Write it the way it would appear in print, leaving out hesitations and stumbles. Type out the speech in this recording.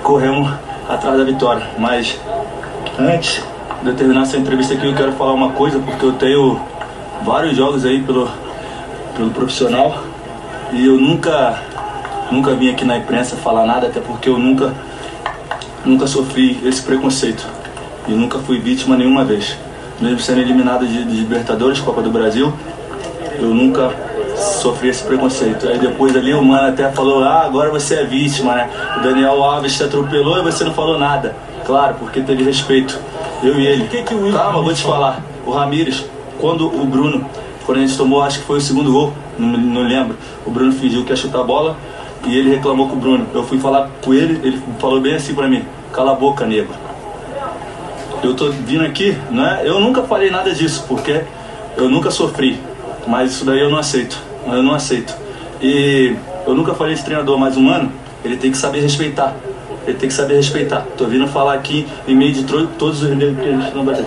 corremos atrás da vitória. Mas antes de eu terminar essa entrevista aqui, eu quero falar uma coisa, porque eu tenho vários jogos aí pelo profissional e eu nunca vim aqui na imprensa falar nada, até porque eu nunca sofri esse preconceito e nunca fui vítima nenhuma vez. Mesmo sendo eliminado de Libertadores, Copa do Brasil, eu nunca sofri esse preconceito. Aí depois ali o mano até falou: ah, agora você é vítima, né? O Daniel Alves te atropelou e você não falou nada. Claro, porque teve respeito, eu e ele. Calma, vou te falar. O Ramires, quando a gente tomou, acho que foi o segundo gol, não lembro, o Bruno fingiu que ia chutar a bola e ele reclamou com o Bruno. Eu fui falar com ele, ele falou bem assim pra mim: cala a boca, nego. Eu tô vindo aqui, né? Eu nunca falei nada disso, porque eu nunca sofri, mas isso daí eu não aceito. Eu não aceito. E eu nunca falei esse treinador, mas o mano, ele tem que saber respeitar. Ele tem que saber respeitar. Tô vindo falar aqui em meio de todos os negros que a gente não vai ter.